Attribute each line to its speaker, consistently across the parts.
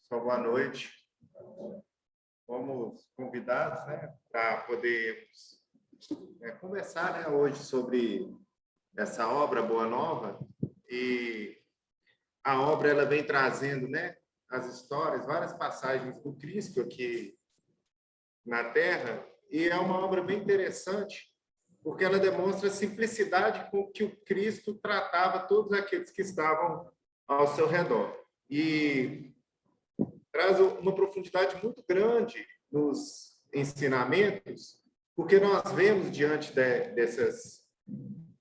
Speaker 1: Pessoal, boa noite. Fomos convidados, para podermos conversar, hoje sobre essa obra Boa Nova. E a obra ela vem trazendo, as histórias, várias passagens do Cristo aqui na Terra, e é uma obra bem interessante, porque ela demonstra a simplicidade com que o Cristo tratava todos aqueles que estavam ao seu redor. E traz uma profundidade muito grande nos ensinamentos, porque nós vemos diante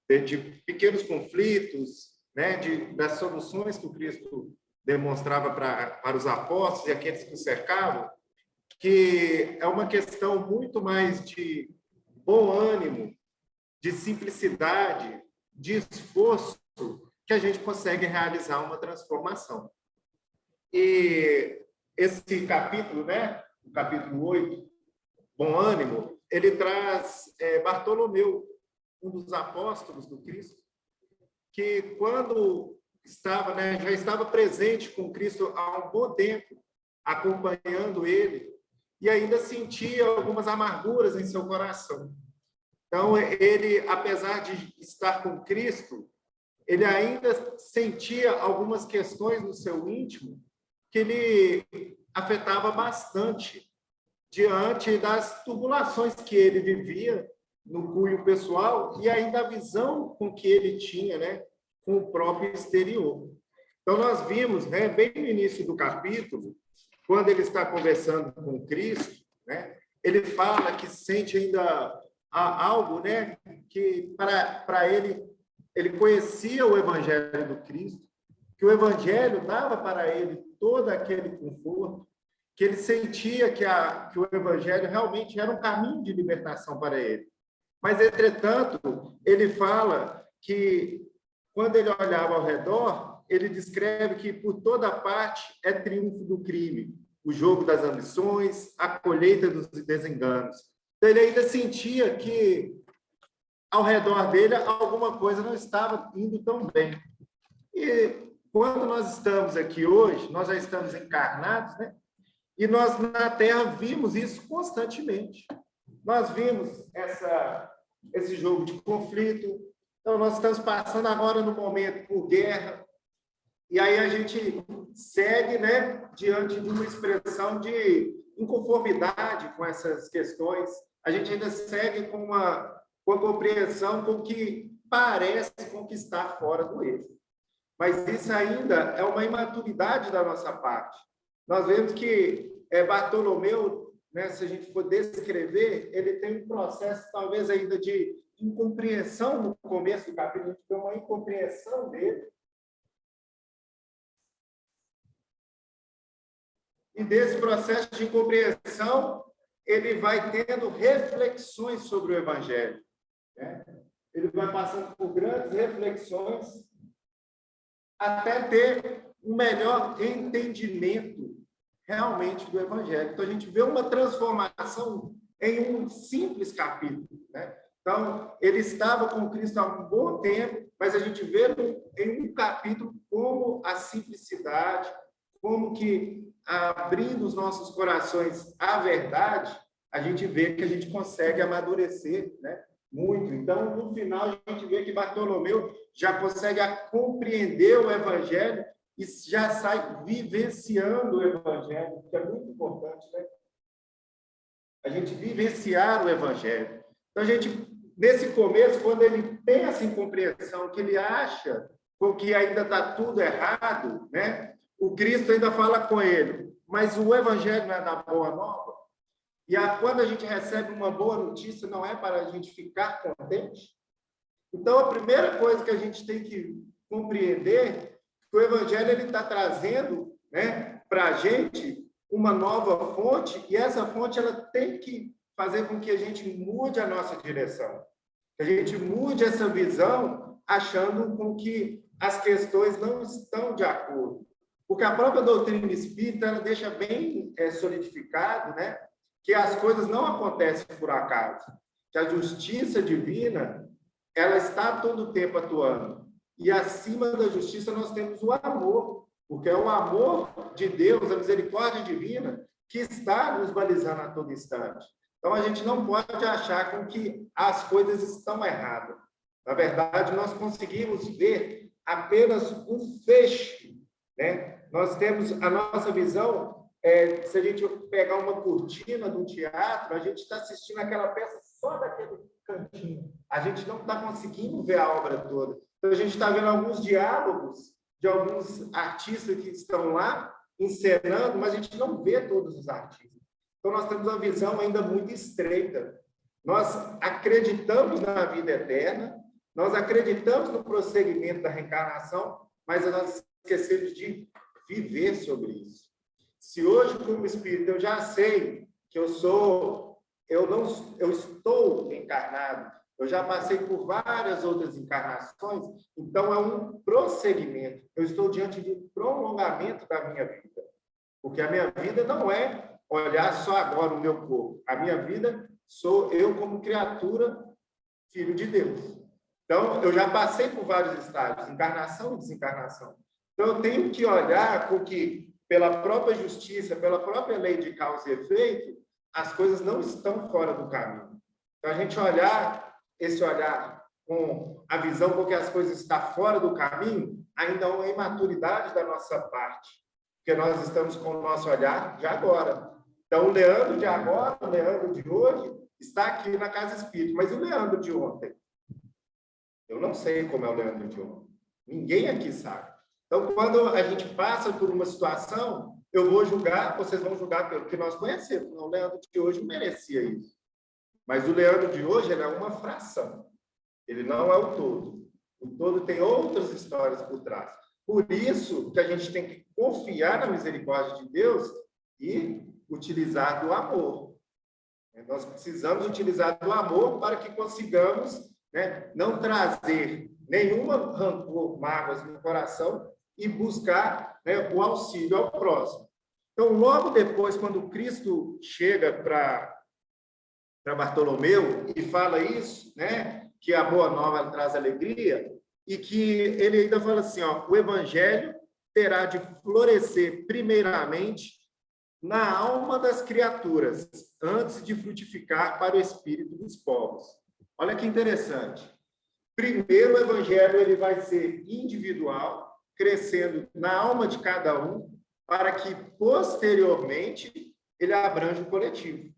Speaker 1: de pequenos conflitos, das soluções que o Cristo demonstrava para os apóstolos e aqueles que o cercavam, que é uma questão muito mais de bom ânimo, de simplicidade, de esforço, que a gente consegue realizar uma transformação. E esse capítulo, o capítulo 8, Bom Ânimo, ele traz Bartolomeu, um dos apóstolos do Cristo, que quando estava, já estava presente com Cristo há um bom tempo, acompanhando ele, e ainda sentia algumas amarguras em seu coração. Então, ele, apesar de estar com Cristo, ele ainda sentia algumas questões no seu íntimo que ele afetava bastante diante das tribulações que ele vivia no cunho pessoal e ainda a visão com que ele tinha, com o próprio exterior. Então, nós vimos, bem no início do capítulo, quando ele está conversando com Cristo, ele fala que sente ainda algo, que para ele conhecia o Evangelho do Cristo, que o Evangelho dava para ele todo aquele conforto, que ele sentia que o Evangelho realmente era um caminho de libertação para ele. Mas, entretanto, ele fala que, quando ele olhava ao redor, ele descreve que, por toda parte, é triunfo do crime, o jogo das ambições, a colheita dos desenganos. Então, ele ainda sentia que, ao redor dele, alguma coisa não estava indo tão bem. E, quando nós estamos aqui hoje, nós já estamos encarnados, e nós na Terra vimos isso constantemente. Nós vimos esse jogo de conflito. Então, nós estamos passando agora no momento por guerra, e aí a gente segue, diante de uma expressão de inconformidade com essas questões. A gente ainda segue com a compreensão com que parece conquistar fora do eixo. Mas isso ainda é uma imaturidade da nossa parte. Nós vemos que Bartolomeu, se a gente for descrever, ele tem um processo talvez ainda de incompreensão no começo do capítulo, a gente tem uma incompreensão dele. E desse processo de incompreensão, ele vai tendo reflexões sobre o Evangelho. Ele vai passando por grandes reflexões até ter um melhor entendimento realmente do Evangelho. Então, a gente vê uma transformação em um simples capítulo. Então, ele estava com Cristo há um bom tempo, mas a gente vê em um capítulo como a simplicidade, como que, abrindo os nossos corações à verdade, a gente vê que a gente consegue amadurecer, muito. Então, no final, a gente vê que Bartolomeu já consegue compreender o Evangelho e já sai vivenciando o Evangelho, que é muito importante, a gente vivenciar o Evangelho. Então, a gente, nesse começo, quando ele tem essa incompreensão, que ele acha que ainda está tudo errado, o Cristo ainda fala com ele, mas o Evangelho não é da Boa Nova? E quando a gente recebe uma boa notícia, não é para a gente ficar contente? Então, a primeira coisa que a gente tem que compreender é que o Evangelho está trazendo, para a gente uma nova fonte, e essa fonte ela tem que fazer com que a gente mude a nossa direção, que a gente mude essa visão, achando com que as questões não estão de acordo. Porque a própria doutrina espírita ela deixa bem solidificado, que as coisas não acontecem por acaso, que a justiça divina ela está todo o tempo atuando. E acima da justiça nós temos o amor. porque é o amor de Deus, a misericórdia divina, que está nos balizando a todo instante. Então, a gente não pode achar com que as coisas estão erradas. Na verdade, nós conseguimos ver apenas um feixe, né? Nós temos a nossa visão, se a gente pegar uma cortina do teatro, a gente está assistindo aquela peça só daquele cantinho. A gente não está conseguindo ver a obra toda. Então, a gente está vendo alguns diálogos de alguns artistas que estão lá encenando, mas a gente não vê todos os artistas. Então, nós temos uma visão ainda muito estreita. Nós acreditamos na vida eterna, nós acreditamos no prosseguimento da reencarnação, mas nós esquecemos de viver sobre isso. Se hoje, como espírito, eu já sei que eu estou encarnado, eu já passei por várias outras encarnações, então é um prosseguimento. Eu estou diante de um prolongamento da minha vida, porque a minha vida não é olhar só agora o meu corpo. A minha vida sou eu como criatura, filho de Deus. Então, eu já passei por vários estágios, encarnação e desencarnação. Então, eu tenho que olhar com que, pela própria justiça, pela própria lei de causa e efeito, as coisas não estão fora do caminho. Então, a gente esse olhar com a visão com que as coisas estão fora do caminho, ainda é uma imaturidade da nossa parte, porque nós estamos com o nosso olhar de agora. Então, o Leandro de agora, o Leandro de hoje, está aqui na Casa Espírita, mas e o Leandro de ontem? Eu não sei como é o Leandro de ontem. Ninguém aqui sabe. Então, quando a gente passa por uma situação, eu vou julgar, vocês vão julgar pelo que nós conhecemos. O Leandro de hoje merecia isso. Mas o Leandro de hoje ele é uma fração. Ele não é o todo. O todo tem outras histórias por trás. Por isso que a gente tem que confiar na misericórdia de Deus e utilizar do amor. Nós precisamos utilizar do amor para que consigamos, né, não trazer nenhuma rancor, mágoas no coração e buscar, né, o auxílio ao próximo. Então, logo depois, quando Cristo chega para Bartolomeu e fala isso, né, que a boa nova traz alegria, e que ele ainda fala assim, ó, o evangelho terá de florescer primeiramente na alma das criaturas, antes de frutificar para o espírito dos povos. Olha que interessante. Primeiro, o evangelho ele vai ser individual, crescendo na alma de cada um, para que, posteriormente, ele abranja o coletivo.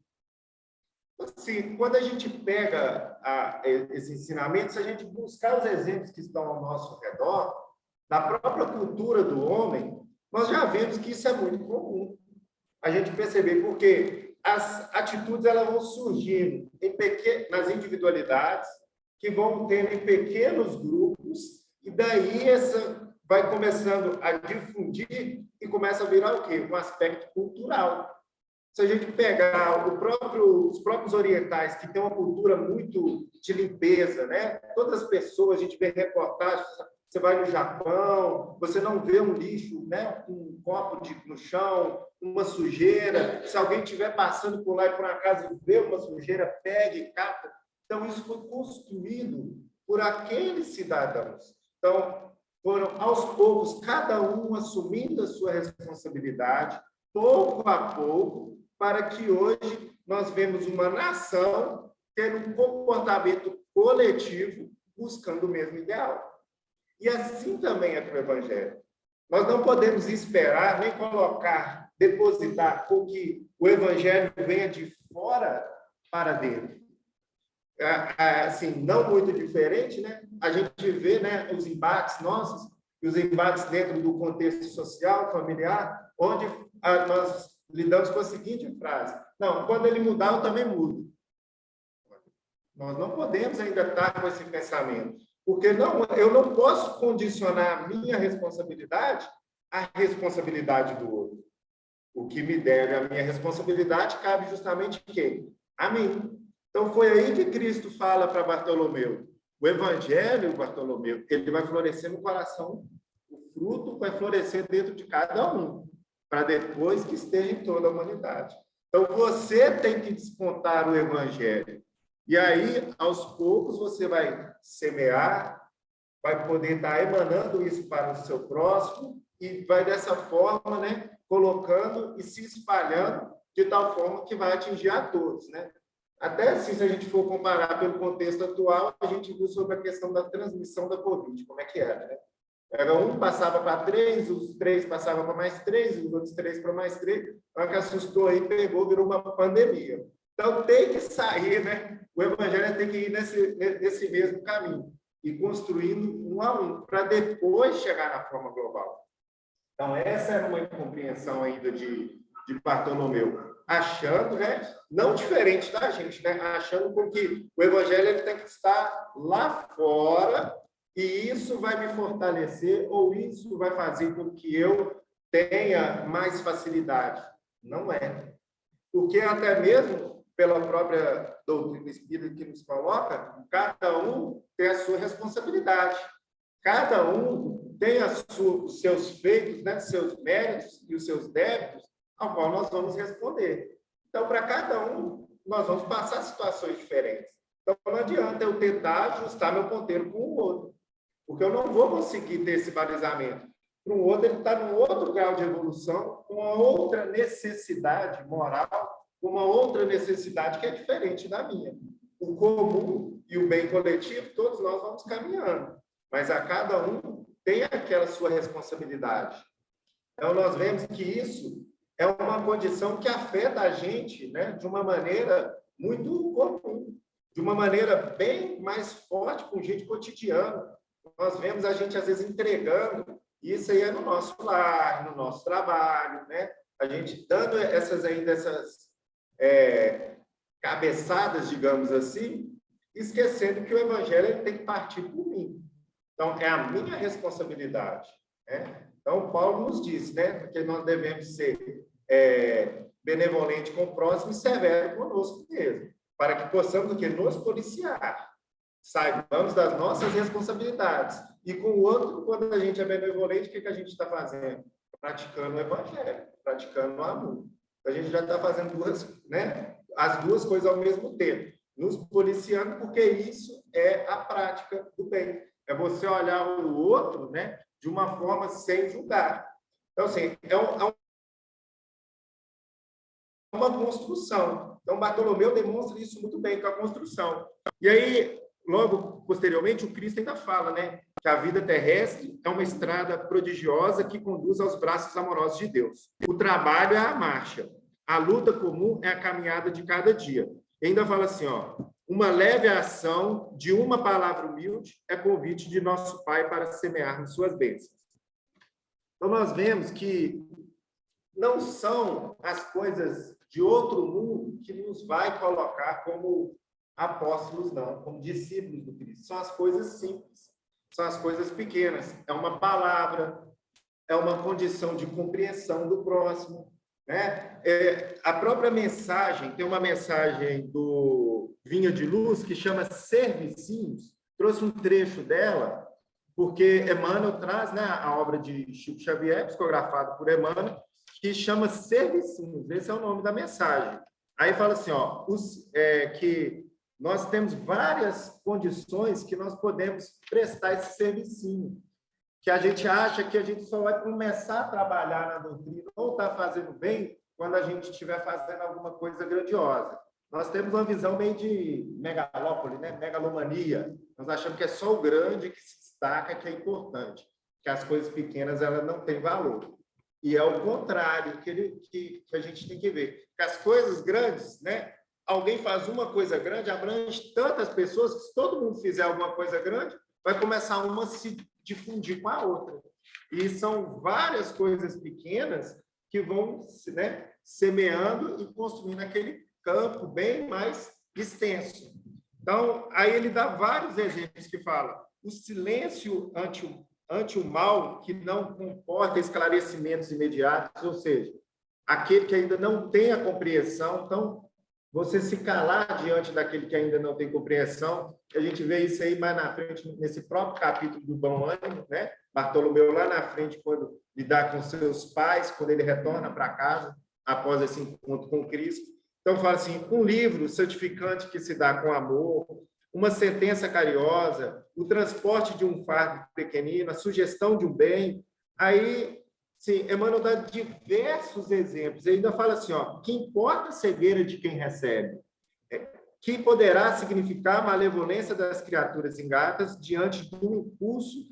Speaker 1: Assim, quando a gente pega esse ensinamento, se a gente buscar os exemplos que estão ao nosso redor, da própria cultura do homem, nós já vemos que isso é muito comum. A gente perceber, porque as atitudes elas vão surgindo nas individualidades, que vão tendo em pequenos grupos, e daí essa vai começando a difundir e começa a virar o quê? Um aspecto cultural. Se a gente pegar os próprios orientais, que têm uma cultura muito de limpeza, né? Todas as pessoas, a gente vê reportagens, você vai no Japão, você não vê um lixo, né? Um copo no chão, uma sujeira. Se alguém estiver passando por lá e por acaso vê uma sujeira, pega e cata. Então, isso foi construído por aqueles cidadãos. Então, foram aos poucos, cada um assumindo a sua responsabilidade, pouco a pouco, para que hoje nós vemos uma nação tendo um comportamento coletivo buscando o mesmo ideal. E assim também é com o Evangelho. Nós não podemos esperar nem depositar com que o Evangelho venha de fora para dentro. Assim, não muito diferente, né? A gente vê, né, os embates nossos, e os embates dentro do contexto social, familiar, onde nós lidamos com a seguinte frase: não, quando ele mudar, eu também mudo. Nós não podemos ainda estar com esse pensamento, porque eu não posso condicionar a minha responsabilidade à responsabilidade do outro. O que me deve a minha responsabilidade cabe justamente a quem? A mim. Então, foi aí que Cristo fala para Bartolomeu. O evangelho, Bartolomeu, ele vai florescer no coração, o fruto vai florescer dentro de cada um, para depois que esteja em toda a humanidade. Então, você tem que despontar o evangelho. E aí, aos poucos, você vai semear, vai poder estar emanando isso para o seu próximo, e vai dessa forma, né, colocando e se espalhando de tal forma que vai atingir a todos, né? Até assim, se a gente for comparar pelo contexto atual, a gente viu sobre a questão da transmissão da Covid, como é que era, né? Era um passava para três, os três passavam para mais três, os outros três para mais três, então que assustou aí, pegou, virou uma pandemia. Então tem que sair, né? O evangelho tem que ir nesse mesmo caminho e construindo um a um, para depois chegar na forma global. Então, essa era uma incompreensão ainda de Bartolomeu, achando, né, não diferente da gente, né, achando com que o evangelho ele tem que estar lá fora e isso vai me fortalecer ou isso vai fazer com que eu tenha mais facilidade. Não é. Porque até mesmo pela própria doutrina espírita que nos coloca, cada um tem a sua responsabilidade. Cada um tem os seus feitos, né, seus méritos e os seus débitos, ao qual nós vamos responder. Então, para cada um, nós vamos passar situações diferentes. Então, não adianta eu tentar ajustar meu ponteiro com o outro, porque eu não vou conseguir ter esse balizamento. Para um outro, ele está num outro grau de evolução, com uma outra necessidade moral, com uma outra necessidade que é diferente da minha. O comum e o bem coletivo, todos nós vamos caminhando, mas a cada um tem aquela sua responsabilidade. Então, nós vemos que isso é uma condição que afeta a gente, né, de uma maneira muito comum, de uma maneira bem mais forte com o jeito cotidiano. Nós vemos a gente, às vezes, entregando, e isso aí é no nosso lar, no nosso trabalho, né? A gente dando essas cabeçadas, digamos assim, esquecendo que o evangelho ele tem que partir por mim. Então, é a minha responsabilidade, né? Então, Paulo nos diz, né, que nós devemos ser benevolente com o próximo e severo conosco mesmo, para que possamos nos policiar, saibamos das nossas responsabilidades. E com o outro, quando a gente é benevolente, o que a gente está fazendo? Praticando o evangelho, praticando o amor. A gente já está fazendo as duas coisas ao mesmo tempo, nos policiando, porque isso é a prática do bem. É você olhar o outro, né, de uma forma sem julgar. Então, assim, é uma construção. Então, Bartolomeu demonstra isso muito bem com a construção. E aí, logo posteriormente, o Cristo ainda fala, né, que a vida terrestre é uma estrada prodigiosa que conduz aos braços amorosos de Deus. O trabalho é a marcha. A luta comum é a caminhada de cada dia. E ainda fala assim, ó, uma leve ação de uma palavra humilde é convite de nosso Pai para semearmos suas bênçãos. Então, nós vemos que não são as coisas de outro mundo que nos vai colocar como apóstolos, não, como discípulos do Cristo. São as coisas simples, são as coisas pequenas. É uma palavra, é uma condição de compreensão do próximo, né? A própria mensagem, tem uma mensagem do Vinha de Luz que chama Servicinhos, trouxe um trecho dela, porque Emmanuel traz, né, a obra de Chico Xavier, psicografada por Emmanuel, que chama Servicinhos, esse é o nome da mensagem. Aí fala assim, ó, que nós temos várias condições que nós podemos prestar esse servicinho, que a gente acha que a gente só vai começar a trabalhar na doutrina ou está fazendo bem quando a gente estiver fazendo alguma coisa grandiosa. Nós temos uma visão meio de megalópole, né? Megalomania. Nós achamos que é só o grande que se destaca, que é importante, que as coisas pequenas elas não têm valor. E é o contrário que a gente tem que ver. Que as coisas grandes, né? Alguém faz uma coisa grande, abrange tantas pessoas que se todo mundo fizer alguma coisa grande, vai começar uma a se difundir com a outra. E são várias coisas pequenas que vão, né, semeando e construindo aquele campo bem mais extenso. Então, aí ele dá vários exemplos que fala o silêncio ante o mal que não comporta esclarecimentos imediatos, ou seja, aquele que ainda não tem a compreensão, então, você se calar diante daquele que ainda não tem compreensão, a gente vê isso aí mais na frente, nesse próprio capítulo do Bom Ânimo, né? Bartolomeu lá na frente, quando lidar com seus pais, quando ele retorna para casa, após esse encontro com Cristo. Então, fala assim, um livro santificante que se dá com amor, uma sentença carinhosa, o transporte de um fardo pequenino, a sugestão de um bem. Aí Sim, Emmanuel dá diversos exemplos. Ele ainda fala assim, ó, que importa a cegueira de quem recebe, que poderá significar a malevolência das criaturas ingratas diante do impulso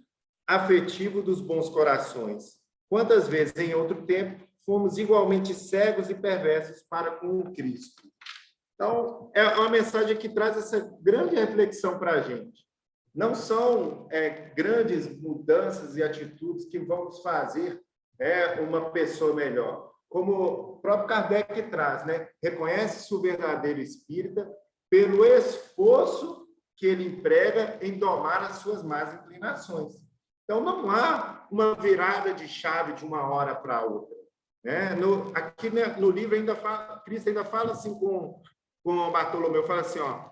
Speaker 1: afetivo dos bons corações. Quantas vezes, em outro tempo, fomos igualmente cegos e perversos para com o Cristo. Então, é uma mensagem que traz essa grande reflexão para a gente. Não são grandes mudanças e atitudes que vão nos fazer uma pessoa melhor. Como o próprio Kardec traz, né? Reconhece-se o verdadeiro espírita pelo esforço que ele emprega em domar as suas más inclinações. Então, não há uma virada de chave de uma hora para outra. Né? Aqui no livro, Cristo ainda fala assim com Bartolomeu, fala assim, ó,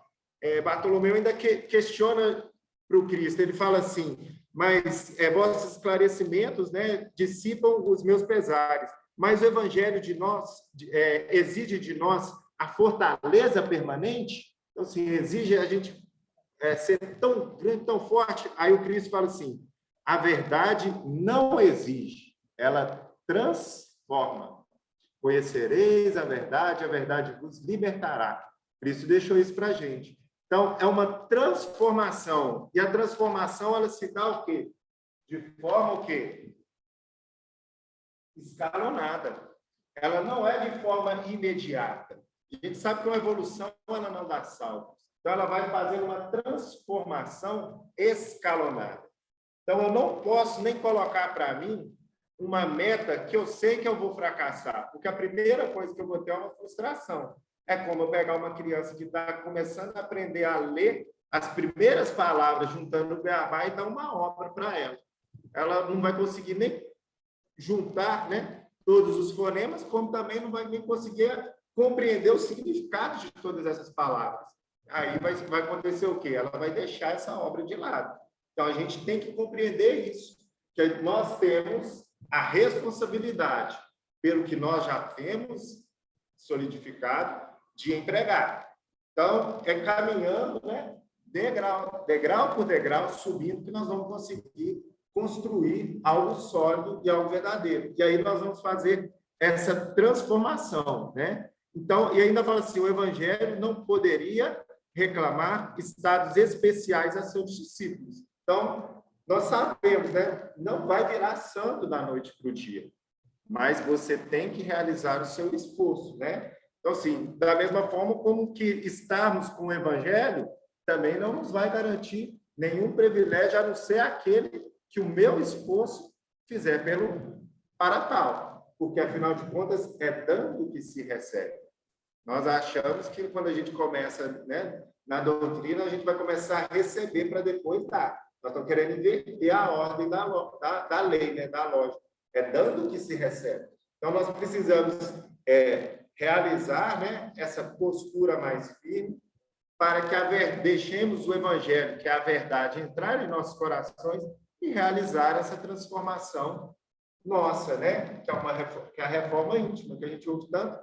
Speaker 1: Bartolomeu ainda questiona para o Cristo, ele fala assim, mas vossos esclarecimentos, né, dissipam os meus pesares, mas o Evangelho de nós exige de nós a fortaleza permanente, então, assim, exige a gente ser tão grande, tão forte. Aí o Cristo fala assim, a verdade não exige, ela transforma. Conhecereis a verdade vos libertará. Cristo deixou isso para a gente. Então, é uma transformação. E a transformação, ela se dá o quê? De forma o quê? Escalonada. Ela não é de forma imediata. A gente sabe que uma evolução, ela não dá saltos. Então, ela vai fazendo uma transformação escalonada. Então, eu não posso nem colocar para mim uma meta que eu sei que eu vou fracassar, porque a primeira coisa que eu vou ter é uma frustração. É como eu pegar uma criança que está começando a aprender a ler as primeiras palavras, juntando o beabá, e dar uma obra para ela. Ela não vai conseguir nem juntar, né, todos os fonemas, como também não vai nem conseguir compreender o significado de todas essas palavras. Aí vai acontecer o quê? Ela vai deixar essa obra de lado. Então, a gente tem que compreender isso, que nós temos a responsabilidade, pelo que nós já temos solidificado, de empregar. Então, caminhando, né, degrau por degrau, subindo, que nós vamos conseguir construir algo sólido e algo verdadeiro. E aí nós vamos fazer essa transformação, né? Então, e ainda fala assim, o Evangelho não poderia reclamar estados especiais a seus discípulos. Então, nós sabemos, né? Não vai virar santo da noite para o dia, mas você tem que realizar o seu esforço, né? Então, assim, da mesma forma como que estarmos com o Evangelho também não nos vai garantir nenhum privilégio, a não ser aquele que o meu esforço fizer para tal, porque, afinal de contas, é dando que se recebe. Nós achamos que, quando a gente começa, né, na doutrina, a gente vai começar a receber para depois dar. Nós estamos querendo inverter a ordem da lei, né, da lógica. É dando que se recebe. Então, nós precisamos realizar, né, essa postura mais firme para que deixemos o Evangelho, que é a verdade, entrar em nossos corações e realizar essa transformação nossa, né, que é a reforma íntima, que a gente ouve tanto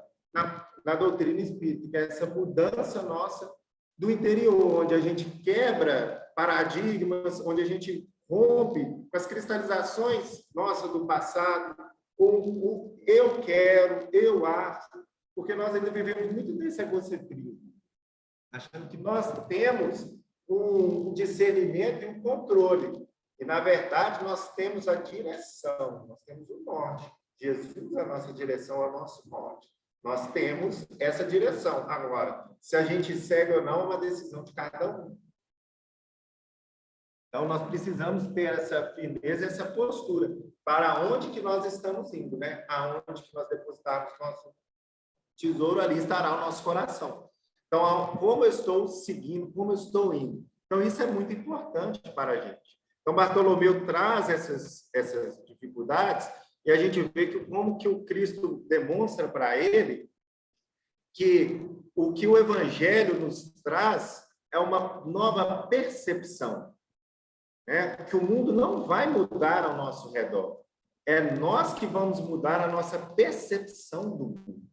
Speaker 1: na doutrina espírita, que é essa mudança nossa do interior, onde a gente quebra paradigmas, onde a gente rompe com as cristalizações nossas do passado, com o eu quero, eu acho, porque nós ainda vivemos muito nesse egocentrismo, achando que nós temos um discernimento e um controle. E, na verdade, nós temos a direção, nós temos o norte. Jesus, a nossa direção, é o nosso norte. Nós temos essa direção. Agora, se a gente segue ou não, é uma decisão de cada um. Então, nós precisamos ter essa firmeza, essa postura. Para onde que nós estamos indo, né? Aonde que nós depositarmos nosso tesouro, ali estará o nosso coração. Então, como eu estou seguindo, como eu estou indo. Então, isso é muito importante para a gente. Então, Bartolomeu traz essas dificuldades e a gente vê como que o Cristo demonstra para ele que o que o Evangelho nos traz é uma nova percepção, né? Que o mundo não vai mudar ao nosso redor. É nós que vamos mudar a nossa percepção do mundo.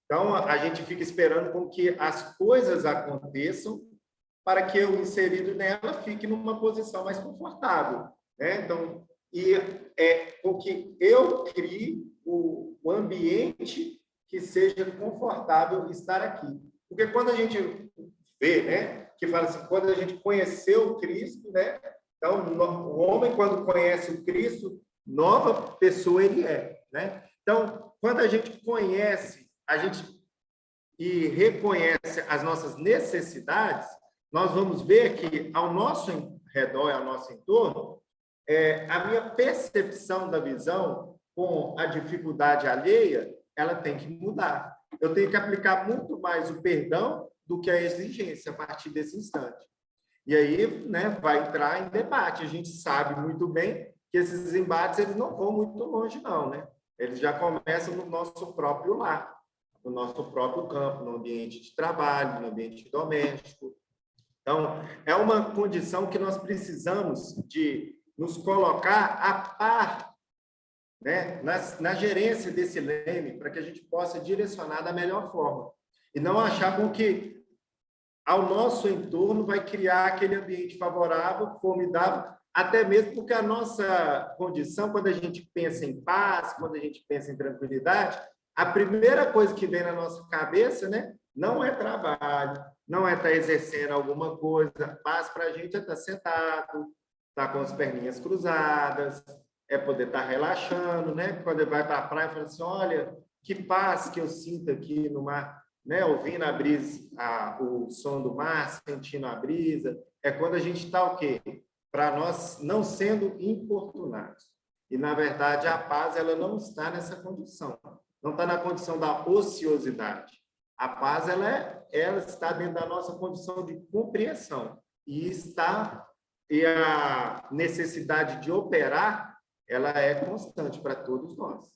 Speaker 1: Então, a gente fica esperando com que as coisas aconteçam para que eu, inserido nela, fique numa posição mais confortável, né? Então, e é com que eu crie o ambiente que seja confortável estar aqui. Porque quando a gente vê, né, que fala assim, quando a gente conheceu Cristo, né, então o homem, quando conhece o Cristo, nova pessoa ele é, né? Então, quando a gente conhece, a gente e reconhece as nossas necessidades, nós vamos ver que ao nosso redor, ao nosso entorno, a minha percepção da visão com a dificuldade alheia, ela tem que mudar. Eu tenho que aplicar muito mais o perdão do que a exigência a partir desse instante. E aí, né, vai entrar em debate. A gente sabe muito bem que esses embates eles não vão muito longe, não, né? Eles já começam no nosso próprio lar, no nosso próprio campo, no ambiente de trabalho, no ambiente doméstico. Então, é uma condição que nós precisamos de nos colocar a par, né, na gerência desse leme, para que a gente possa direcionar da melhor forma. E não achar com que ao nosso entorno vai criar aquele ambiente favorável, formidável, até mesmo porque a nossa condição, quando a gente pensa em paz, quando a gente pensa em tranquilidade, a primeira coisa que vem na nossa cabeça, né, não é trabalho, não é estar exercendo alguma coisa. Paz para a gente é estar sentado, estar com as perninhas cruzadas, é poder estar relaxando, né? Quando vai para a praia, fala assim, olha, que paz que eu sinto aqui no mar, né? Ouvindo a brisa, o som do mar, sentindo a brisa. É quando a gente está o quê? Para nós não sendo importunados. E, na verdade, a paz ela não está nessa condição. Não está na condição da ociosidade. A paz ela está dentro da nossa condição de compreensão. E a necessidade de operar, ela é constante para todos nós.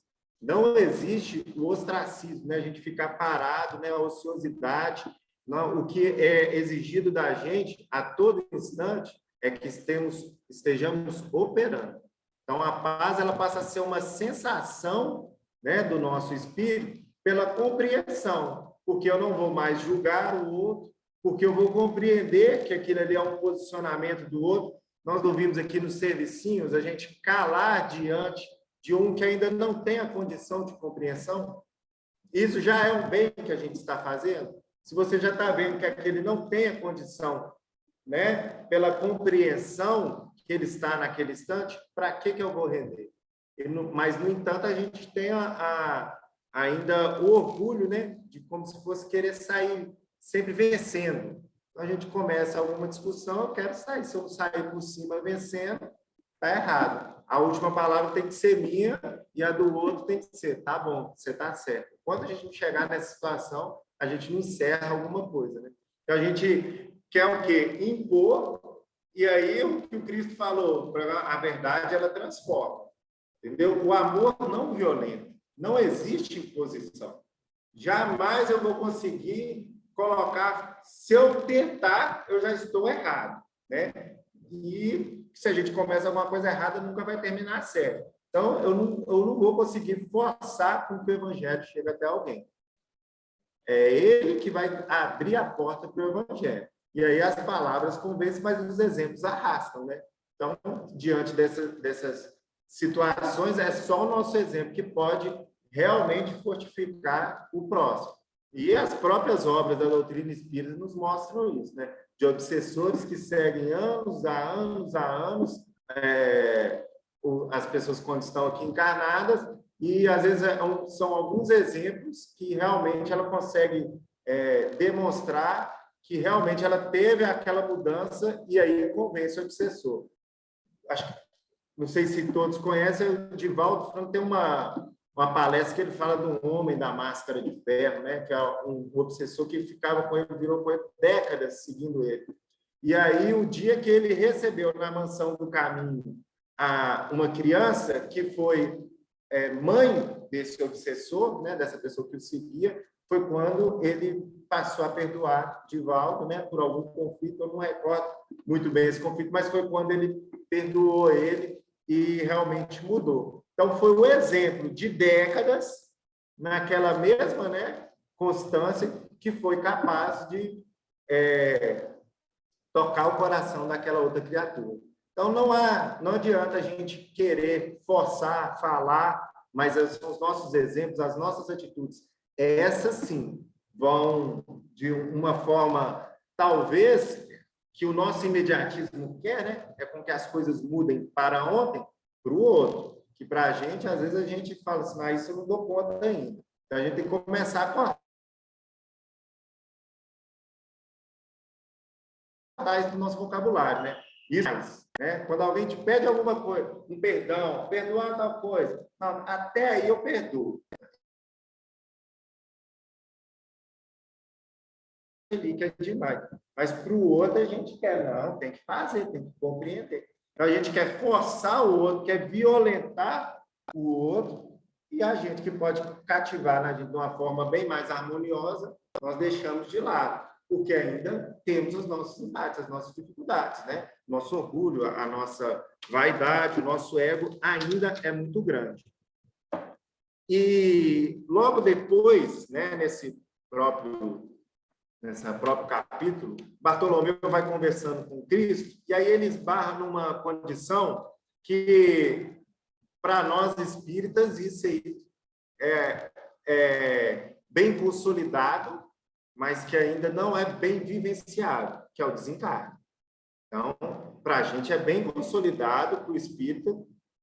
Speaker 1: Não existe o ostracismo, né? A gente ficar parado, né? A ociosidade. Não, o que é exigido da gente a todo instante é que estejamos operando. Então, a paz ela passa a ser uma sensação, né, do nosso espírito pela compreensão, porque eu não vou mais julgar o outro, porque eu vou compreender que aquilo ali é um posicionamento do outro. Nós não vimos aqui nos servicinhos a gente calar diante de um que ainda não tem a condição de compreensão. Isso já é um bem que a gente está fazendo. Se você já está vendo que aquele não tem a condição, né, pela compreensão que ele está naquele instante, para que eu vou render? Mas, no entanto, a gente tem ainda o orgulho, né, de como se fosse querer sair sempre vencendo. Então, a gente começa alguma discussão, eu quero sair. Se eu sair por cima vencendo, está errado. A última palavra tem que ser minha e a do outro tem que ser, tá bom, você está certo. Quando a gente chegar nessa situação, a gente não encerra alguma coisa, né? Então, a gente quer o quê? Impor, e aí o que o Cristo falou, a verdade, ela transforma. Entendeu? O amor não violento. Não existe imposição. Jamais eu vou conseguir colocar, se eu tentar, eu já estou errado, né? E se a gente começa alguma coisa errada, nunca vai terminar certo. Então, eu não vou conseguir forçar com que o evangelho chegue até alguém. É ele que vai abrir a porta para o evangelho. E aí as palavras convencem, mas os exemplos arrastam, né? Então, diante dessas situações, é só o nosso exemplo que pode realmente fortificar o próximo. E as próprias obras da doutrina espírita nos mostram isso, né? De obsessores que seguem anos a anos, as pessoas quando estão aqui encarnadas, e às vezes são alguns exemplos que realmente ela consegue demonstrar que realmente ela teve aquela mudança e aí convence o obsessor. Acho que, não sei se todos conhecem, o Divaldo Franco tem uma palestra que ele fala de um homem da máscara de ferro, né? Que é um obsessor que ficava com ele, virou com ele décadas seguindo ele. E aí, o dia que ele recebeu na mansão do caminho uma criança que foi mãe desse obsessor, né? Dessa pessoa que o seguia, foi quando ele passou a perdoar Divaldo, né? Por algum conflito, eu não recordo muito bem esse conflito, mas foi quando ele perdoou ele e realmente mudou. Então, foi um exemplo de décadas naquela mesma, né, constância que foi capaz de tocar o coração daquela outra criatura. Então, não adianta a gente querer forçar, falar, mas são os nossos exemplos, as nossas atitudes. Essas, sim, vão de uma forma, talvez, que o nosso imediatismo quer, né? É com que as coisas mudem para ontem, para o outro. Que para a gente, às vezes, a gente fala assim, ah, isso eu não dou conta ainda. Então, a gente tem que começar a cortar isso do nosso vocabulário, né? Isso, né? Quando alguém te pede alguma coisa, um perdão, perdoar tal coisa, não, até aí eu perdoo. Que é demais. Mas para o outro a gente quer, não, tem que fazer, tem que compreender. Então a gente quer forçar o outro, quer violentar o outro, e a gente que pode cativar na gente de uma forma bem mais harmoniosa, nós deixamos de lado, porque ainda temos os nossos embates, as nossas dificuldades, né? Nosso orgulho, a nossa vaidade, o nosso ego ainda é muito grande. E logo depois, né, nesse próprio capítulo, Bartolomeu vai conversando com Cristo, e aí ele esbarra numa condição que, para nós espíritas, isso aí é bem consolidado, mas que ainda não é bem vivenciado, que é o desencarne. Então, para a gente é bem consolidado para o espírita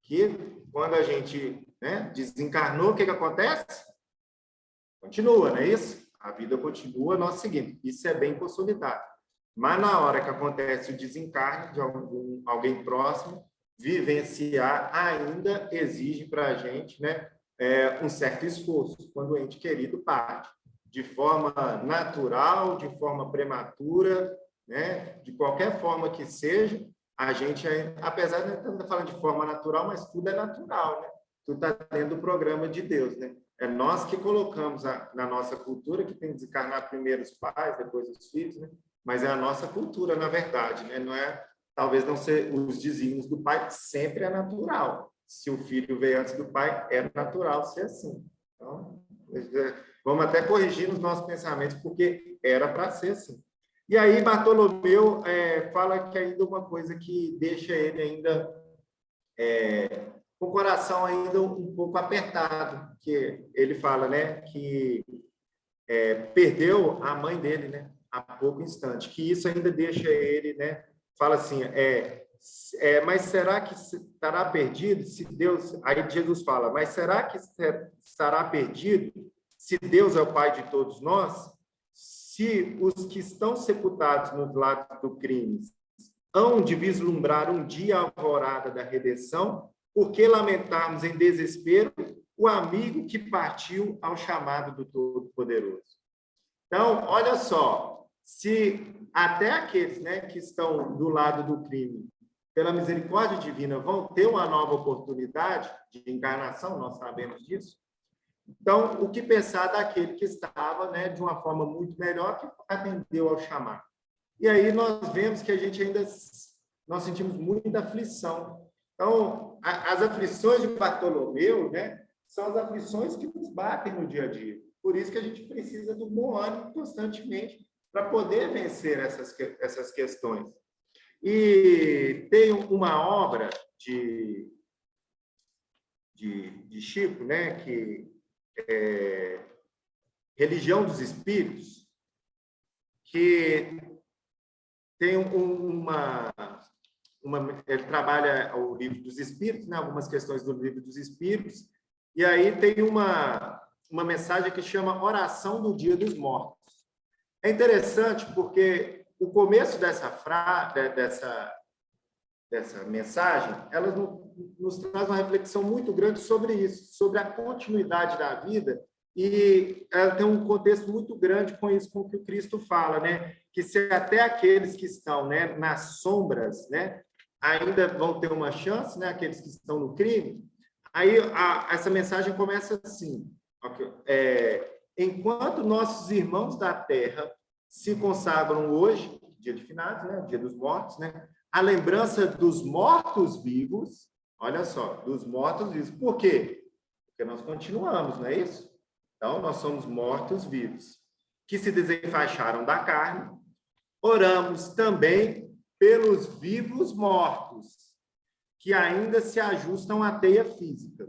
Speaker 1: que, quando a gente, né, desencarnou, o que acontece? Continua, não é isso? A vida continua, nós seguimos. Isso é bem consolidado. Mas na hora que acontece o desencarne de alguém próximo, vivenciar ainda exige para a gente, né, um certo esforço, quando o ente querido parte. De forma natural, de forma prematura, né, de qualquer forma que seja, a gente, apesar de não estar falando de forma natural, mas tudo é natural, né? Tudo está dentro do programa de Deus, né? É nós que colocamos na nossa cultura, que tem que desencarnar primeiro os pais, depois os filhos, né? Mas é a nossa cultura, na verdade, né? Não é, talvez não ser os desígnios do pai, sempre é natural. Se o filho veio antes do pai, é natural ser assim. Então, vamos até corrigir nos nossos pensamentos, porque era para ser assim. E aí, Bartolomeu fala que ainda uma coisa que deixa ele ainda com o coração ainda um pouco apertado, que ele fala, né, que perdeu a mãe dele, né, há pouco instante, que isso ainda deixa ele, né, fala assim, mas será que estará perdido se Deus... Aí Jesus fala, mas será que estará perdido se Deus é o Pai de todos nós? Se os que estão sepultados nos lados do crime hão de vislumbrar um dia a alvorada da redenção, por que lamentarmos em desespero o amigo que partiu ao chamado do Todo-Poderoso? Então, olha só, se até aqueles, né, que estão do lado do crime, pela misericórdia divina, vão ter uma nova oportunidade de encarnação, nós sabemos disso. Então, o que pensar daquele que estava, né, de uma forma muito melhor, que atendeu ao chamado? E aí nós vemos que a gente ainda, nós sentimos muita aflição. Então, as aflições de Bartolomeu, né, são as aflições que nos batem no dia a dia. Por isso que a gente precisa do bom ânimo constantemente para poder vencer essas questões. E tem uma obra de Chico, né, que é Religião dos Espíritos, que tem ele trabalha o Livro dos Espíritos, né, algumas questões do Livro dos Espíritos, e aí tem uma mensagem que chama Oração do Dia dos Mortos. É interessante porque o começo dessa mensagem, ela nos traz uma reflexão muito grande sobre isso, sobre a continuidade da vida, e ela tem um contexto muito grande com isso, com o que o Cristo fala, né? Que se até aqueles que estão, né, nas sombras, né, ainda vão ter uma chance, né, aqueles que estão no crime. Aí essa mensagem começa assim, enquanto nossos irmãos da terra se consagram hoje, dia de finados, né, dia dos mortos, né, a lembrança dos mortos-vivos, olha só, dos mortos-vivos. Por quê? Porque nós continuamos, não é isso? Então, nós somos mortos-vivos, que se desenfaixaram da carne. Oramos também pelos vivos mortos, que ainda se ajustam à teia física.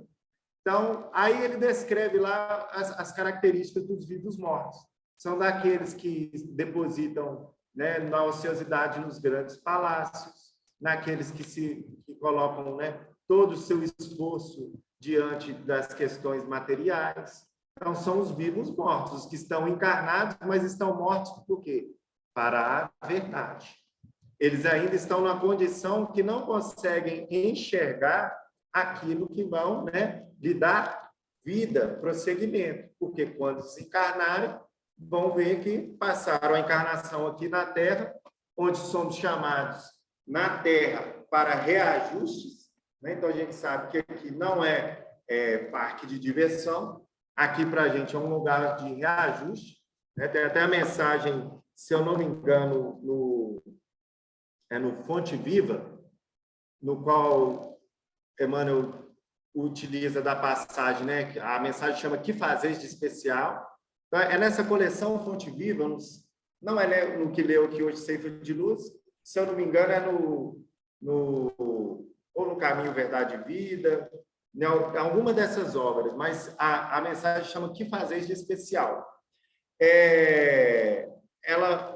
Speaker 1: Então, aí ele descreve lá as características dos vivos mortos. São daqueles que depositam, né, na ociosidade nos grandes palácios, naqueles que colocam, né, todo o seu esforço diante das questões materiais. Então, são os vivos mortos, os que estão encarnados, mas estão mortos por quê? Para a verdade. Eles ainda estão na condição que não conseguem enxergar aquilo que vão, né, lhe dar vida, prosseguimento, porque quando se encarnarem, vão ver que passaram a encarnação aqui na Terra, onde somos chamados na Terra para reajustes, né? Então a gente sabe que aqui não é parque de diversão, aqui para a gente é um lugar de reajuste, né? Tem até a mensagem, se eu não me engano, no Fonte Viva, no qual Emmanuel utiliza da passagem, né? A mensagem chama "Que fazeis de especial?". Então, é nessa coleção Fonte Viva, não é no que leu aqui hoje, Ceifa de Luz, se eu não me engano, é ou no Caminho, Verdade e Vida, né? Alguma dessas obras, mas a mensagem chama "Que fazeis de especial?".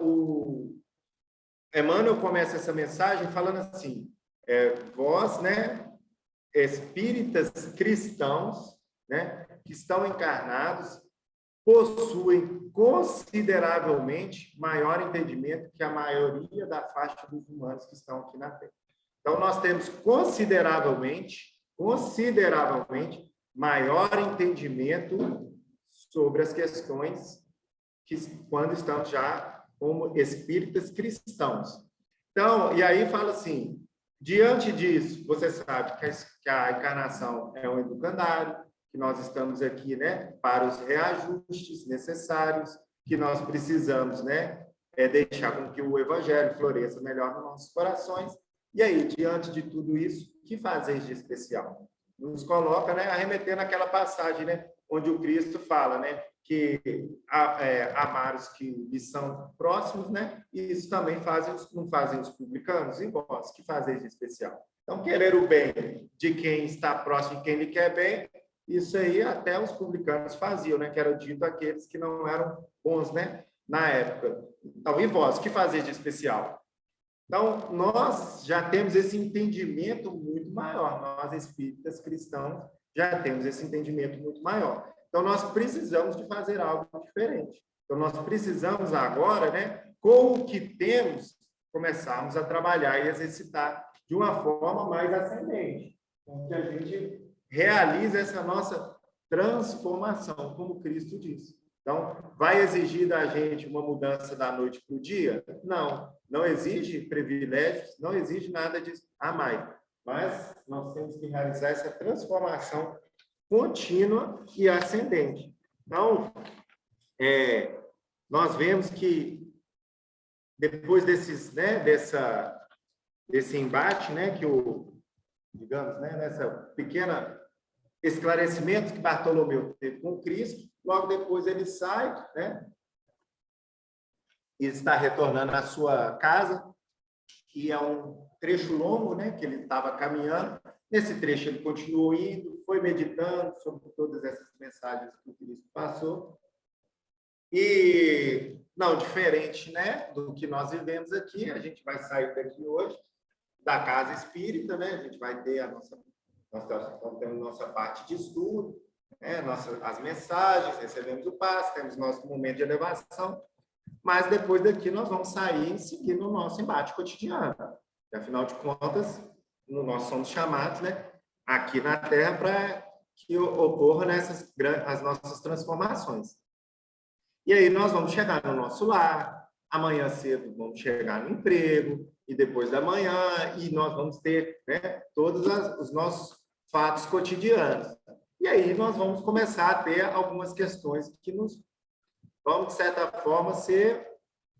Speaker 1: O Emmanuel começa essa mensagem falando assim: vós, né, espíritas cristãos, né, que estão encarnados, possuem consideravelmente maior entendimento que a maioria da faixa dos humanos que estão aqui na Terra. Então, nós temos consideravelmente maior entendimento sobre as questões que quando estamos já como espíritas cristãos. Então, e aí fala assim: diante disso, você sabe que a encarnação é um educandário, que nós estamos aqui, né, para os reajustes necessários, que nós precisamos, né, deixar com que o Evangelho floresça melhor nos nossos corações. E aí, diante de tudo isso, o que fazeis de especial? Nos coloca, né, arremetendo aquela passagem, né, onde o Cristo fala, né, que amar os que lhe são próximos, né, e isso também não fazem os publicanos, e vós, que fazeis de especial? Então, querer o bem de quem está próximo e quem lhe quer bem, isso aí até os publicanos faziam, né, que era dito aqueles que não eram bons, né, na época. Então, e vós, que fazeis de especial? Então, nós já temos esse entendimento muito maior, nós espíritas cristãos já temos esse entendimento muito maior. Então, nós precisamos de fazer algo diferente. Então, nós precisamos agora, né, com o que temos, começarmos a trabalhar e exercitar de uma forma mais ascendente, com que a gente realize essa nossa transformação, como Cristo disse. Então, vai exigir da gente uma mudança da noite para o dia? Não, não exige privilégios, não exige nada disso. Amai. Mas nós temos que realizar essa transformação contínua e ascendente. Então, nós vemos que depois desse embate, né, digamos, né, nessa pequena esclarecimento que Bartolomeu teve com Cristo, logo depois ele sai, né, e está retornando à sua casa, que é um trecho longo, né, que ele estava caminhando. Nesse trecho ele continuou indo, foi meditando sobre todas essas mensagens que o Cristo passou. E, não diferente, né, do que nós vivemos aqui, a gente vai sair daqui hoje, da casa espírita, né, a gente vai ter nós temos nossa parte de estudo, né, as mensagens, recebemos o passe, temos nosso momento de elevação, mas depois daqui nós vamos sair e seguir no nosso embate cotidiano. E, afinal de contas, nós somos chamados, né, aqui na Terra para que ocorram as nossas transformações. E aí nós vamos chegar no nosso lar, amanhã cedo vamos chegar no emprego, e depois da manhã, e nós vamos ter, né, todos os nossos fatos cotidianos. E aí nós vamos começar a ter algumas questões que vão, de certa forma, ser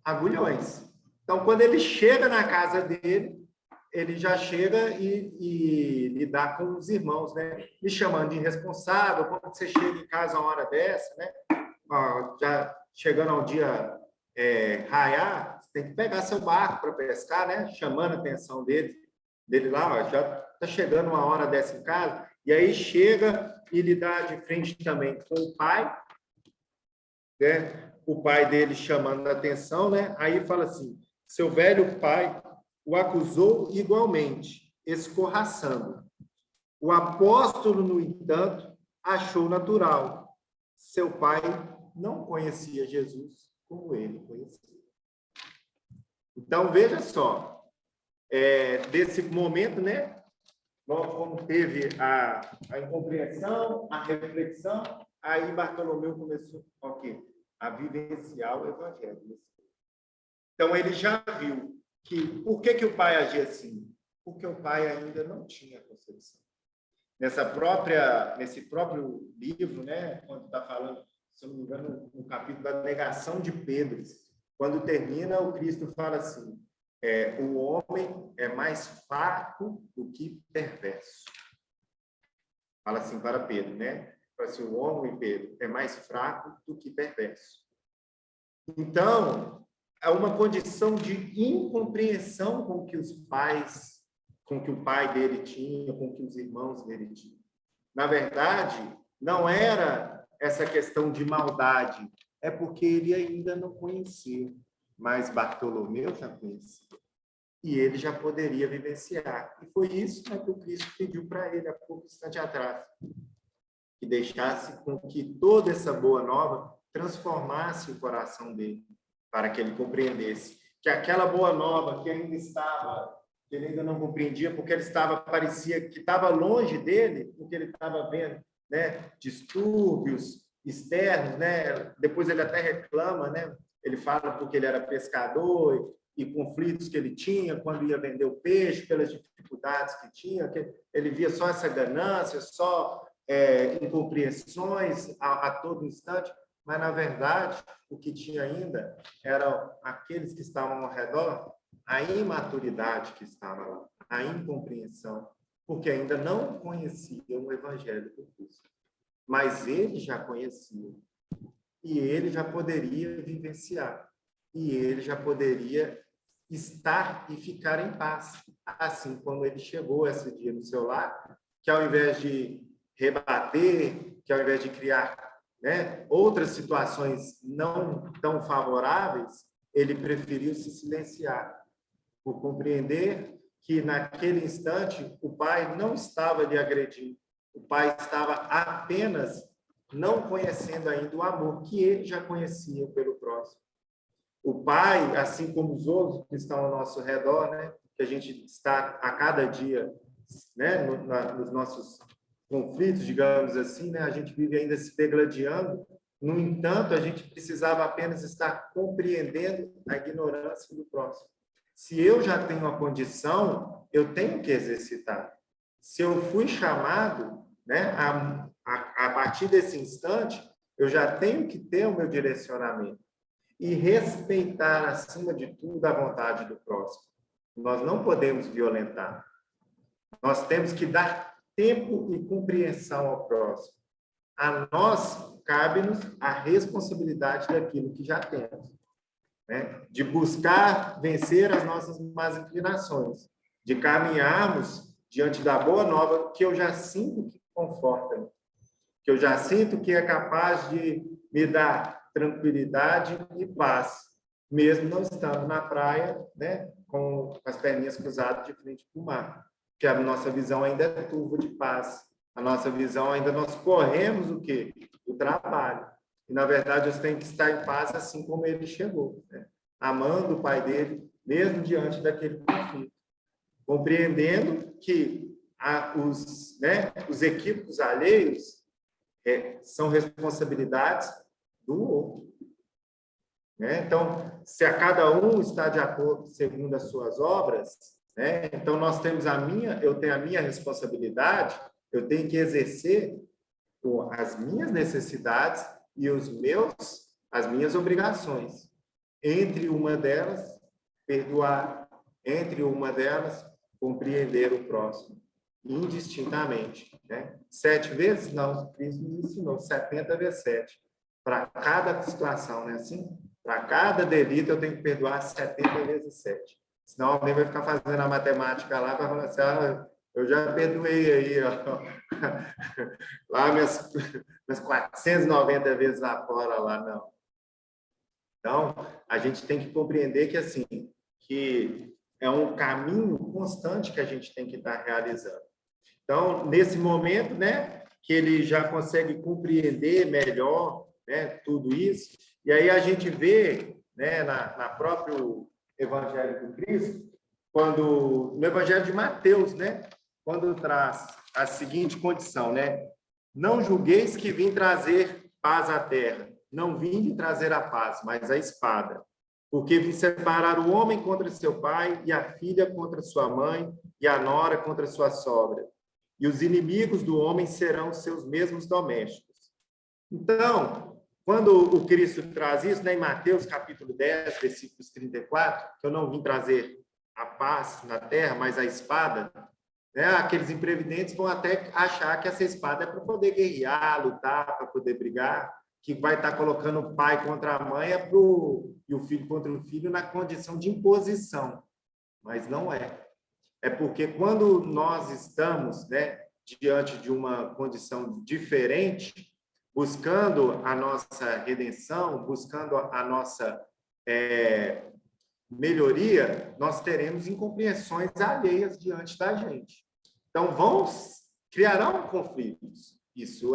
Speaker 1: agulhões. Então, quando ele chega na casa dele, ele já chega e lidar com os irmãos, né? Me chamando de irresponsável, como você chega em casa uma hora dessa, né? Já chegando ao dia raiar, tem que pegar seu barco para pescar, né? Chamando a atenção dele lá, ó, já está chegando uma hora dessa em casa, e aí chega e ele dá de frente também com o pai, né? O pai dele chamando a atenção, né? Aí fala assim, seu velho pai o acusou igualmente, escorraçando. O apóstolo, no entanto, achou natural. Seu pai não conhecia Jesus como ele conhecia. Então, veja só, desse momento, né? Como teve a incompreensão, a reflexão, aí Bartolomeu começou a vivenciar o evangelho. Então, ele já viu que por que o pai agia assim? Porque o pai ainda não tinha concepção. Nesse próprio livro, né, quando está falando, se não me engano, no capítulo da negação de Pedro, quando termina, o Cristo fala assim, o homem é mais fraco do que perverso. Fala assim para Pedro, né? Fala assim, o homem, Pedro, é mais fraco do que perverso. Então, é uma condição de incompreensão com que o pai dele tinha, com que os irmãos dele tinham. Na verdade, não era essa questão de maldade, é porque ele ainda não conhecia, mas Bartolomeu já conhecia. E ele já poderia vivenciar. E foi isso que o Cristo pediu para ele há pouco instante atrás. Que deixasse com que toda essa boa nova transformasse o coração dele, para que ele compreendesse que aquela boa nova que ele ainda não compreendia, porque parecia que estava longe dele, porque ele estava vendo, né, distúrbios externos, né? Depois ele até reclama, né? Ele fala porque ele era pescador e conflitos que ele tinha quando ia vender o peixe, pelas dificuldades que tinha, que ele via só essa ganância, só incompreensões a todo instante, mas, na verdade, o que tinha ainda eram aqueles que estavam ao redor, a imaturidade que estava lá, a incompreensão, porque ainda não conheciam o Evangelho do Cristo. Mas ele já conhecia, e ele já poderia vivenciar, e ele já poderia estar e ficar em paz, assim como ele chegou esse dia no seu lar, que ao invés de rebater, que ao invés de criar, né, outras situações não tão favoráveis, ele preferiu se silenciar, por compreender que naquele instante o pai não estava lhe agredindo, o pai estava apenas não conhecendo ainda o amor que ele já conhecia pelo próximo. O pai, assim como os outros que estão ao nosso redor, né, que a gente está a cada dia, né, nos nossos conflitos, digamos assim, né, a gente vive ainda se degladiando. No entanto, a gente precisava apenas estar compreendendo a ignorância do próximo. Se eu já tenho a condição, eu tenho que exercitar. Se eu fui chamado, né, a partir desse instante, eu já tenho que ter o meu direcionamento e respeitar, acima de tudo, a vontade do próximo. Nós não podemos violentar. Nós temos que dar tempo e compreensão ao próximo. A nós cabe-nos a responsabilidade daquilo que já temos, né? De buscar vencer as nossas más inclinações, de caminharmos diante da boa nova que eu já sinto que conforta, que eu já sinto que é capaz de me dar tranquilidade e paz, mesmo não estando na praia, né, com as perninhas cruzadas de frente para o mar, que a nossa visão ainda é turva de paz, a nossa visão ainda nós corremos o quê? O trabalho. E, na verdade, eu tenho que estar em paz assim como ele chegou, né? Amando o pai dele, mesmo diante daquele conflito, compreendendo que os equívocos alheios são responsabilidades do outro, né? Então, se a cada um está de acordo segundo as suas obras, né? Então nós temos eu tenho a minha responsabilidade, eu tenho que exercer as minhas necessidades e as minhas obrigações. Entre uma delas, perdoar. Entre uma delas, compreender o próximo, indistintamente, né? 7 vezes? Não, Cristo nos ensinou 70 vezes 7, para cada situação, não é assim? Para cada delito, eu tenho que perdoar 70 vezes 7. Senão alguém vai ficar fazendo a matemática lá, vai falar assim, eu já perdoei aí, ó. Lá minhas 490 vezes lá fora, lá não. Então, a gente tem que compreender que, assim, que é um caminho constante que a gente tem que estar realizando. Então, nesse momento, né, que ele já consegue compreender melhor, né, tudo isso, e aí a gente vê, né, na próprio Evangelho do Cristo, no Evangelho de Mateus, né, quando traz a seguinte condição, né, não julgueis que vim trazer paz à terra, não vim trazer a paz, mas a espada, porque vim separar o homem contra seu pai, e a filha contra sua mãe, e a nora contra sua sogra. E os inimigos do homem serão seus mesmos domésticos. Então, quando o Cristo traz isso, né, em Mateus capítulo 10, versículos 34, que eu não vim trazer a paz na terra, mas a espada, né, aqueles imprevidentes vão até achar que essa espada é para poder guerrear, lutar, para poder brigar, que vai estar colocando o pai contra a mãe e o filho contra o filho na condição de imposição. Mas não é. É porque quando nós estamos, né, diante de uma condição diferente, buscando a nossa redenção, buscando a nossa melhoria, nós teremos incompreensões alheias diante da gente. Então, criarão conflitos. Isso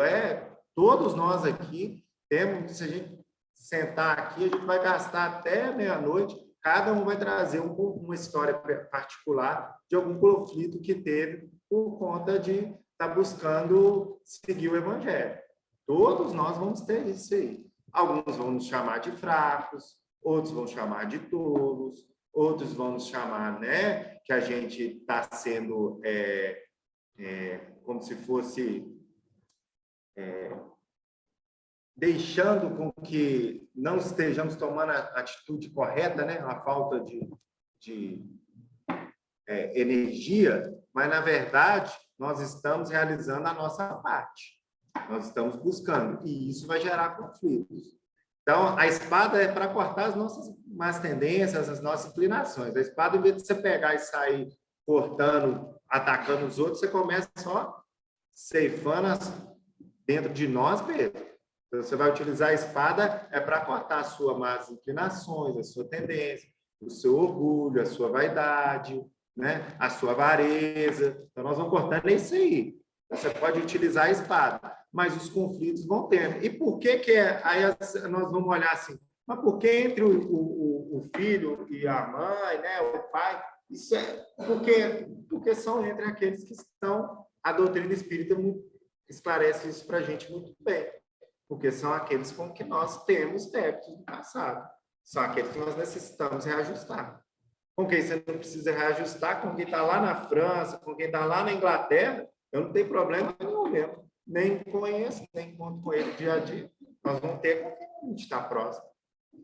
Speaker 1: todos nós aqui temos, se a gente sentar aqui, a gente vai gastar até meia-noite. Cada um vai trazer uma história particular de algum conflito que teve por conta de estar buscando seguir o Evangelho. Todos nós vamos ter isso aí. Alguns vão nos chamar de fracos, outros vão chamar de tolos, outros vão nos chamar, né, que a gente está sendo como se fosse deixando com que não estejamos tomando a atitude correta, né? A falta de energia, mas, na verdade, nós estamos realizando a nossa parte. Nós estamos buscando, e isso vai gerar conflitos. Então, a espada é para cortar as nossas más tendências, as nossas inclinações. A espada, em vez de você pegar e sair cortando, atacando os outros, você começa só ceifando dentro de nós mesmo. Então, você vai utilizar a espada para cortar as suas más inclinações, a sua tendência, o seu orgulho, a sua vaidade, né? A sua avareza. Então, nós vamos cortando isso aí. Você pode utilizar a espada, mas os conflitos vão tendo. E por que aí nós vamos olhar assim, mas por que entre o filho e a mãe, né, o pai? Isso porque são entre aqueles que estão... A doutrina espírita esclarece isso para a gente muito bem, porque são aqueles com que nós temos débitos do passado. São aqueles que nós necessitamos reajustar. Com quem você não precisa reajustar, com quem está lá na França, com quem está lá na Inglaterra, eu não tenho problema nenhum mesmo. Nem conheço, nem conto com ele dia a dia. Nós vamos ter com quem a gente está próximo.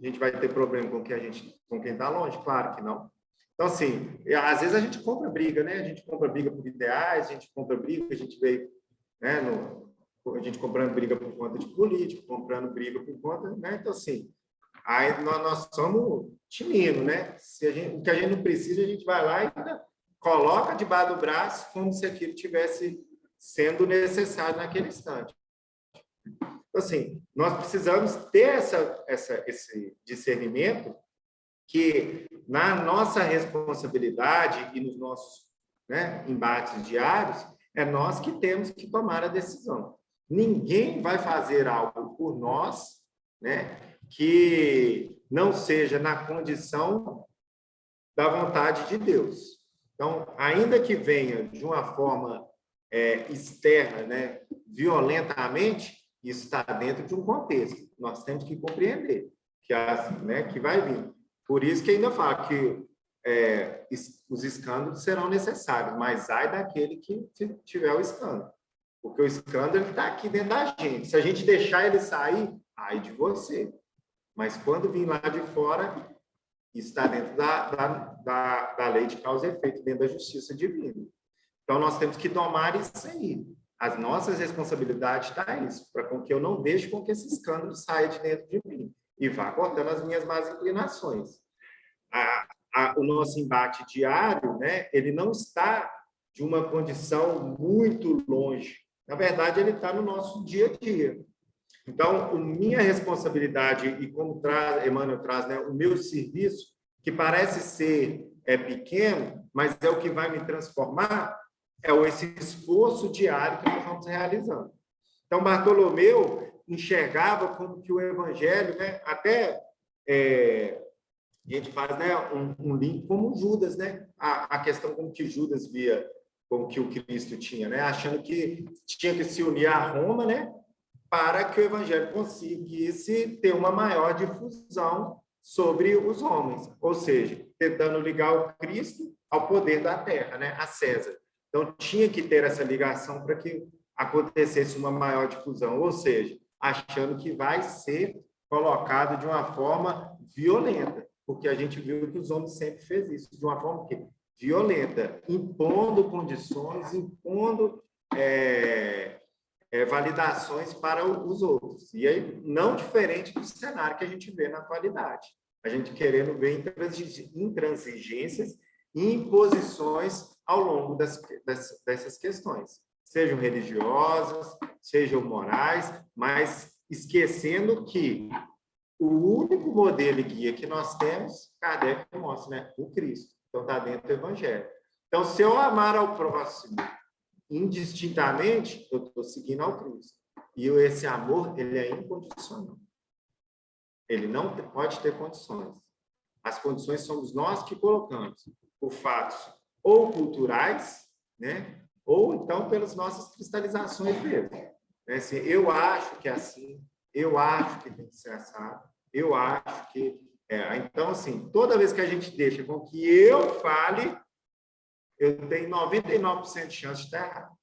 Speaker 1: A gente vai ter problema com quem está longe? Claro que não. Então, assim, às vezes a gente compra briga, né? A gente compra briga por ideais, a gente compra briga, a gente veio, né, a gente comprando briga por conta de político, comprando briga por conta, né? Então, assim, aí nós somos timino, né? O que a gente não precisa, a gente vai lá e coloca debaixo do braço como se aquilo tivesse sendo necessário naquele instante. Então, assim, nós precisamos ter esse discernimento que, na nossa responsabilidade e nos nossos, né, embates diários, é nós que temos que tomar a decisão. Ninguém vai fazer algo por nós, né, que não seja na condição da vontade de Deus. Então, ainda que venha de uma forma externa, né, violentamente, isso está dentro de um contexto. Nós temos que compreender que vai vir. Por isso que ainda fala que os escândalos serão necessários, mas ai daquele que tiver o escândalo. Porque o escândalo está aqui dentro da gente. Se a gente deixar ele sair, ai de você. Mas quando vir lá de fora, isso está dentro da lei de causa e efeito, dentro da justiça divina. Então, nós temos que tomar isso aí. As nossas responsabilidades estão isso, para com que eu não deixe com que esse escândalo saia de dentro de mim. e vá cortando as minhas más inclinações. O nosso embate diário, né, ele não está de uma condição muito longe. Na verdade, ele está no nosso dia a dia. Então, minha responsabilidade, e como Emmanuel traz, né, o meu serviço, que parece ser pequeno, mas é o que vai me transformar, é esse esforço diário que nós vamos realizando. Então, Bartolomeu enxergava como que o evangelho, né, até a gente faz, né, um link como Judas, né, a questão como que Judas via como que o Cristo tinha, né, achando que tinha que se unir a Roma, né, para que o evangelho conseguisse ter uma maior difusão sobre os homens, ou seja, tentando ligar o Cristo ao poder da terra, né, a César. Então, tinha que ter essa ligação para que acontecesse uma maior difusão, ou seja, achando que vai ser colocado de uma forma violenta, porque a gente viu que os homens sempre fez isso, de uma forma violenta, impondo condições, impondo validações para os outros. E aí, não diferente do cenário que a gente vê na atualidade. A gente querendo ver intransigências e imposições ao longo dessas questões, sejam religiosas, sejam morais, mas esquecendo que o único modelo e guia que nós temos, Kardec mostra, né? O Cristo. Então, está dentro do Evangelho. Então, se eu amar ao próximo indistintamente, eu estou seguindo ao Cristo. E esse amor, ele é incondicional. Ele não pode ter condições. As condições somos nós que colocamos, por fatos ou culturais, né? Ou então pelas nossas cristalizações mesmo. Né? Assim, eu acho que é assim, eu acho que tem que ser assado, eu acho que... Então, assim, toda vez que a gente deixa com que eu fale, eu tenho 99% de chance de estar errado.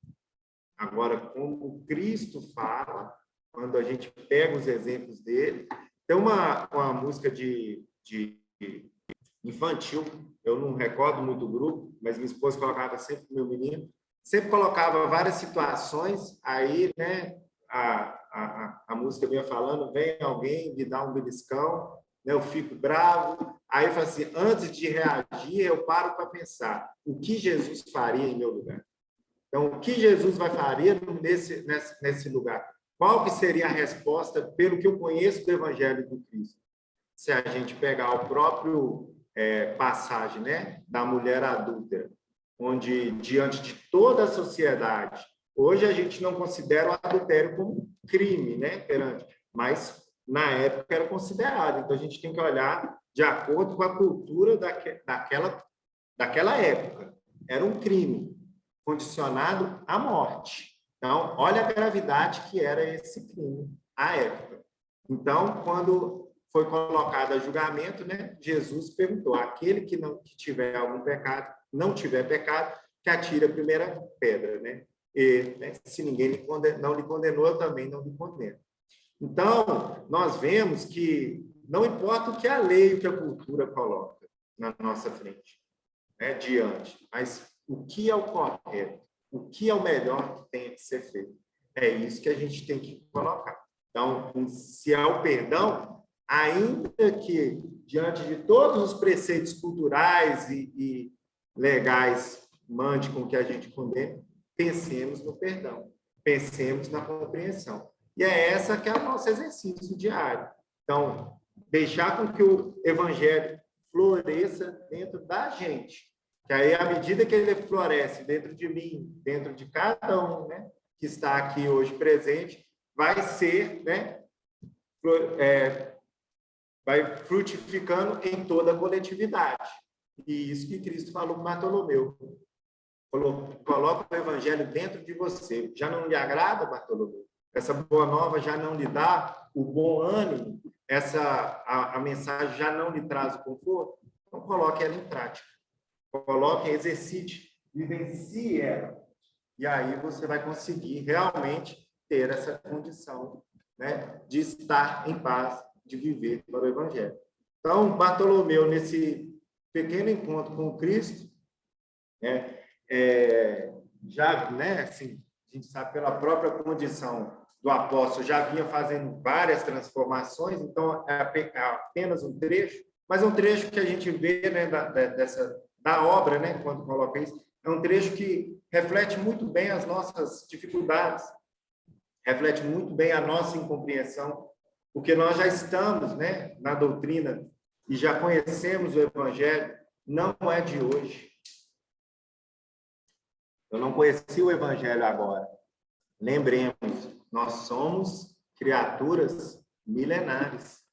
Speaker 1: Agora, como Cristo fala, quando a gente pega os exemplos dele, tem uma música de infantil, eu não recordo muito o grupo, mas minha esposa colocava sempre o meu menino, sempre colocava várias situações, aí, né, a música vinha falando, vem alguém me dá um beliscão, né, eu fico bravo, aí eu falo assim, antes de reagir, eu paro para pensar, o que Jesus faria em meu lugar? Então, o que Jesus faria nesse lugar? Qual que seria a resposta pelo que eu conheço do Evangelho do Cristo? Se a gente pegar o próprio passagem, né, da mulher adúltera, onde, diante de toda a sociedade, hoje a gente não considera o adultério como crime, né, mas na época era considerado. Então, a gente tem que olhar de acordo com a cultura daquela época. Era um crime condicionado à morte. Então, olha a gravidade que era esse crime à época. Então, quando foi colocado a julgamento, né, Jesus perguntou: aquele que tiver algum pecado, não tiver pecado, que atire a primeira pedra, né? E, né, se ninguém não lhe condenou, eu também não lhe condeno. Então, nós vemos que não importa o que a lei e o que a cultura coloca na nossa frente, né, diante, mas o que é o correto, o que é o melhor que tem que ser feito. É isso que a gente tem que colocar. Então, se há o perdão, ainda que, diante de todos os preceitos culturais e legais, mande com que a gente condene, pensemos no perdão, pensemos na compreensão. E é essa que é o nosso exercício diário. Então, deixar com que o evangelho floresça dentro da gente, que aí, à medida que ele floresce dentro de mim, dentro de cada um, né, que está aqui hoje presente, vai ser, né, vai frutificando em toda a coletividade. E isso que Cristo falou com Bartolomeu. Coloca o evangelho dentro de você. Já não lhe agrada, Bartolomeu? Essa boa nova já não lhe dá o bom ânimo? A mensagem já não lhe traz o conforto? Então, coloque ela em prática. Coloque, exercite, vivencie ela. E aí você vai conseguir realmente ter essa condição, né, de estar em paz, de viver para o Evangelho. Então, Bartolomeu, nesse pequeno encontro com Cristo, né, já, né, assim, a gente sabe pela própria condição do apóstolo já vinha fazendo várias transformações, então é apenas um trecho, mas é um trecho que a gente vê, né, da obra, né, quando coloca isso, é um trecho que reflete muito bem as nossas dificuldades, reflete muito bem a nossa incompreensão, porque nós já estamos, né, na doutrina e já conhecemos o Evangelho, não é de hoje. Eu não conheci o Evangelho agora. Lembremos, nós somos criaturas milenares.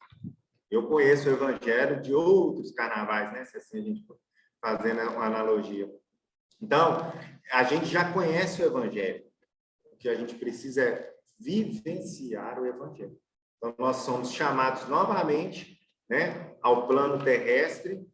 Speaker 1: Eu conheço o Evangelho de outros carnavais, né? Se assim a gente for fazendo uma analogia. Então, a gente já conhece o Evangelho. O que a gente precisa é vivenciar o Evangelho. Então, nós somos chamados novamente, né, ao plano terrestre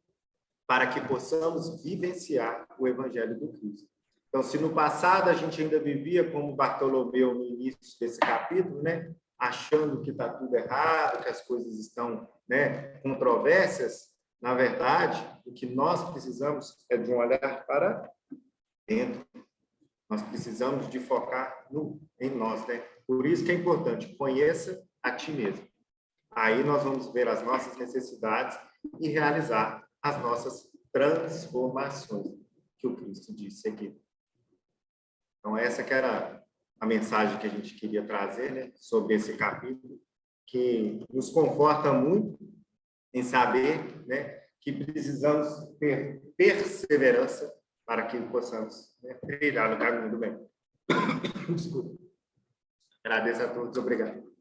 Speaker 1: para que possamos vivenciar o Evangelho do Cristo. Então, se no passado a gente ainda vivia como Bartolomeu no início desse capítulo, né, achando que está tudo errado, que as coisas estão, né, controvérsias, na verdade, o que nós precisamos é de um olhar para dentro. Nós precisamos de focar em nós, né? Por isso que é importante, conheça a ti mesmo. Aí nós vamos ver as nossas necessidades e realizar as nossas transformações, que o Cristo disse aqui. Então, essa que era a mensagem que a gente queria trazer, né, sobre esse capítulo, que nos conforta muito em saber, né, que precisamos ter perseverança para que possamos, né, trilhar no caminho do bem. Desculpa. Agradeço a todos. Obrigado.